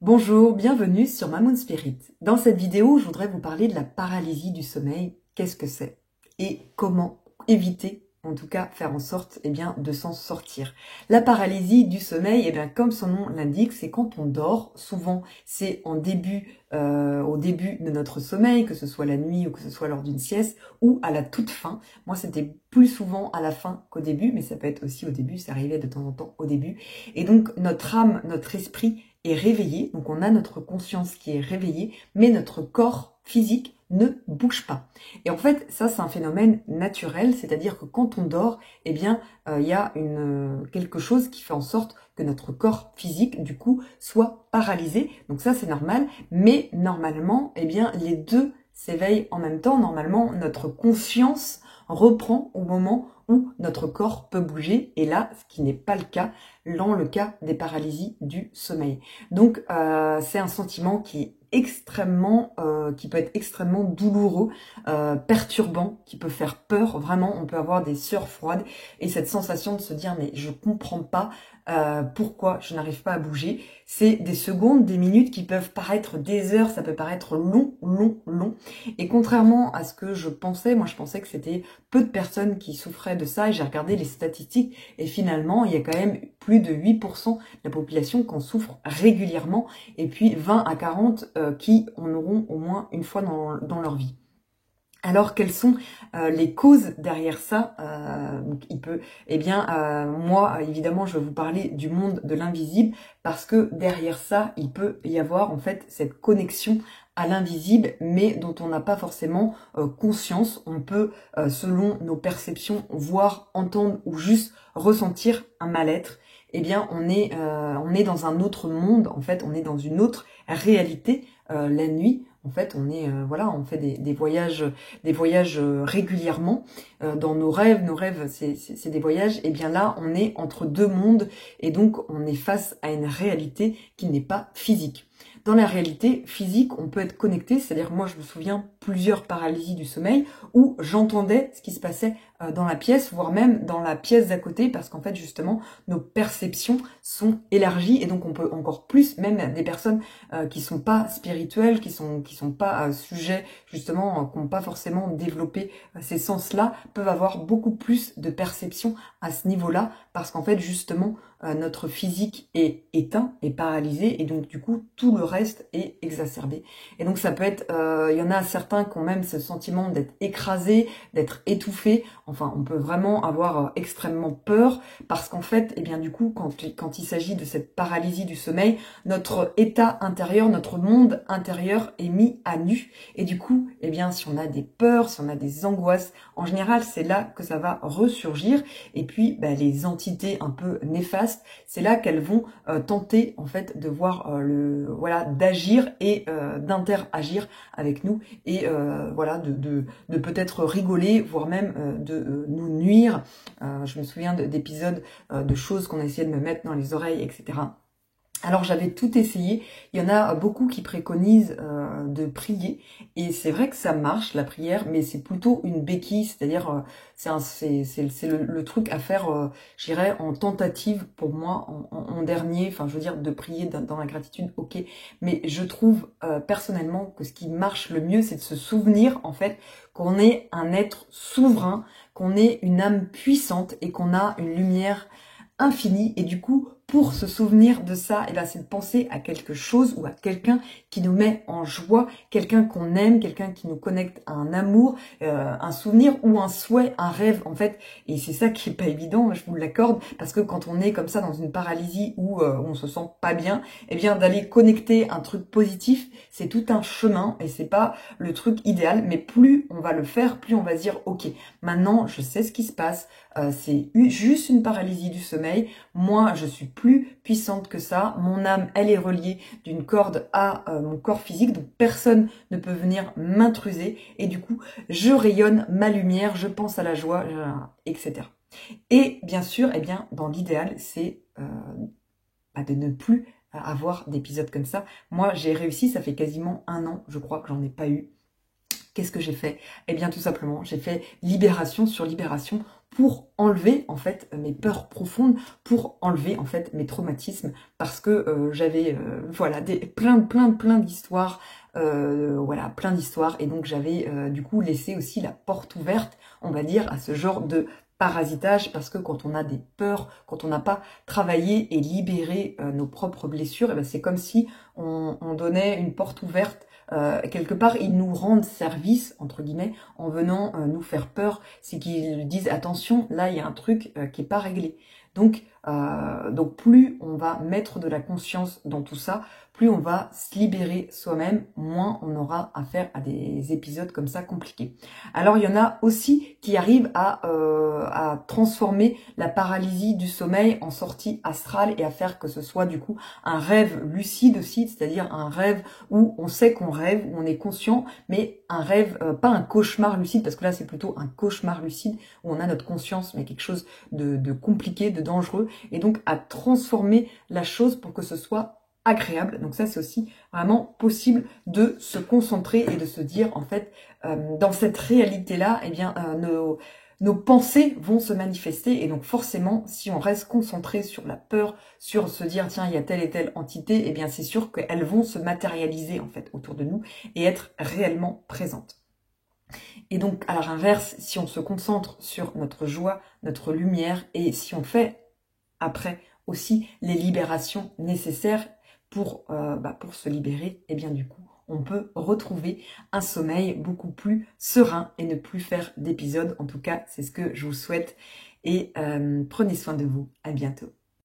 Bonjour, bienvenue sur Mamoun Spirit. Dans cette vidéo, je voudrais vous parler de la paralysie du sommeil. Qu'est-ce que c'est? Et comment éviter, en tout cas faire en sorte de s'en sortir. La paralysie du sommeil, comme son nom l'indique, c'est quand on dort. Souvent, c'est au début de notre sommeil, que ce soit la nuit ou que ce soit lors d'une sieste, ou à la toute fin. Moi, c'était plus souvent à la fin qu'au début, mais ça peut être aussi au début, ça arrivait de temps en temps au début. Et donc, notre âme, notre esprit est réveillé, donc on a notre conscience qui est réveillée, mais notre corps physique ne bouge pas. Et en fait, ça c'est un phénomène naturel, c'est-à-dire que quand on dort, il y a quelque chose qui fait en sorte que notre corps physique, du coup, soit paralysé. Donc ça c'est normal, mais normalement, les deux s'éveillent en même temps. Normalement, notre conscience reprend au moment où notre corps peut bouger, et là, ce qui n'est pas le cas dans le cas des paralysies du sommeil. Donc, c'est un sentiment qui peut être extrêmement douloureux, perturbant, qui peut faire peur. Vraiment, on peut avoir des sueurs froides et cette sensation de se dire mais je comprends pas pourquoi je n'arrive pas à bouger. C'est des secondes, des minutes qui peuvent paraître des heures, ça peut paraître long. Et contrairement à ce que je pensais, moi je pensais que c'était peu de personnes qui souffraient de ça, et j'ai regardé les statistiques et finalement il y a quand même plus de 8% de la population qui en souffre régulièrement, et puis 20 à 40 qui en auront au moins une fois dans leur vie. Alors, quelles sont les causes derrière ça? Moi, évidemment, je vais vous parler du monde de l'invisible, parce que derrière ça, il peut y avoir en fait cette connexion à l'invisible, mais dont on n'a pas forcément conscience. On peut, selon nos perceptions, voir, entendre ou juste ressentir un mal-être. On est dans un autre monde, en fait, on est dans une autre réalité. La nuit, en fait, on fait des voyages régulièrement dans nos rêves. Nos rêves, c'est des voyages. Et bien là, on est entre deux mondes, et donc on est face à une réalité qui n'est pas physique. Dans la réalité physique, on peut être connecté, c'est-à-dire moi je me souviens plusieurs paralysies du sommeil où j'entendais ce qui se passait dans la pièce, voire même dans la pièce d'à côté, parce qu'en fait justement nos perceptions sont élargies, et donc on peut encore plus, même des personnes qui sont pas spirituelles, qui sont pas sujets justement, qui n'ont pas forcément développé ces sens-là, peuvent avoir beaucoup plus de perceptions à ce niveau-là, parce qu'en fait justement notre physique est éteint, est paralysé, et donc du coup tout le reste est exacerbé. Et donc ça peut être, il y en a certains qui ont même ce sentiment d'être écrasés, d'être étouffés. Enfin, on peut vraiment avoir extrêmement peur, parce qu'en fait, du coup, quand il s'agit de cette paralysie du sommeil, notre état intérieur, notre monde intérieur est mis à nu. Et du coup, si on a des peurs, si on a des angoisses, en général, c'est là que ça va ressurgir. Et puis, les entités un peu néfastes, c'est là qu'elles vont tenter en fait de voir d'agir et d'interagir avec nous, et de peut-être rigoler, voire même de nous nuire. Je me souviens d'épisodes de choses qu'on a essayé de me mettre dans les oreilles, etc. Alors j'avais tout essayé. Il y en a beaucoup qui préconisent de prier, et c'est vrai que ça marche la prière, mais c'est plutôt une béquille, c'est-à-dire c'est le truc à faire, je dirais, en tentative pour moi, en dernier. Enfin, je veux dire, de prier dans la gratitude, ok, mais je trouve personnellement que ce qui marche le mieux, c'est de se souvenir en fait qu'on est un être souverain, qu'on est une âme puissante, et qu'on a une lumière infinie. Et du coup, pour se souvenir de ça, c'est de penser à quelque chose ou à quelqu'un qui nous met en joie, quelqu'un qu'on aime, quelqu'un qui nous connecte à un amour, un souvenir ou un souhait, un rêve en fait. Et c'est ça qui est pas évident, je vous l'accorde, parce que quand on est comme ça dans une paralysie où on se sent pas bien, d'aller connecter un truc positif, c'est tout un chemin, et c'est pas le truc idéal. Mais plus on va le faire, plus on va se dire ok, maintenant je sais ce qui se passe, c'est juste une paralysie du sommeil, moi je suis plus puissante que ça, mon âme elle est reliée d'une corde à mon corps physique, donc personne ne peut venir m'intruser, et du coup je rayonne ma lumière, je pense à la joie, etc. Et bien sûr, dans l'idéal, c'est de ne plus avoir d'épisodes comme ça. Moi j'ai réussi, ça fait quasiment 1 an je crois que j'en ai pas eu. Qu'est-ce que j'ai fait? Tout simplement, j'ai fait libération sur libération pour enlever en fait mes peurs profondes, pour enlever en fait mes traumatismes, parce que j'avais voilà plein d'histoires, voilà plein d'histoires, et donc j'avais du coup laissé aussi la porte ouverte, on va dire, à ce genre de parasitage, parce que quand on a des peurs, quand on n'a pas travaillé et libéré nos propres blessures, et ben c'est comme si on donnait une porte ouverte. Quelque part, ils nous rendent service, entre guillemets, en venant nous faire peur. C'est qu'ils disent, attention, là, il y a un truc qui est pas réglé. Donc, plus on va mettre de la conscience dans tout ça, plus on va se libérer soi-même, moins on aura affaire à des épisodes comme ça compliqués. Alors, il y en a aussi qui arrivent à transformer la paralysie du sommeil en sortie astrale et à faire que ce soit du coup un rêve lucide aussi, c'est-à-dire un rêve où on sait qu'on rêve, où on est conscient, mais un rêve, pas un cauchemar lucide, parce que là c'est plutôt un cauchemar lucide, où on a notre conscience, mais quelque chose de compliqué, de dangereux, et donc à transformer la chose pour que ce soit agréable. Donc ça c'est aussi vraiment possible de se concentrer et de se dire en fait dans cette réalité-là, eh bien nos pensées vont se manifester, et donc forcément, si on reste concentré sur la peur, sur se dire tiens il y a telle et telle entité, eh bien c'est sûr qu'elles vont se matérialiser en fait autour de nous et être réellement présentes. Et donc à l'inverse, si on se concentre sur notre joie, notre lumière, et si on fait après aussi les libérations nécessaires pour se libérer, et bien du coup on peut retrouver un sommeil beaucoup plus serein et ne plus faire d'épisodes. En tout cas, c'est ce que je vous souhaite. Et prenez soin de vous. À bientôt.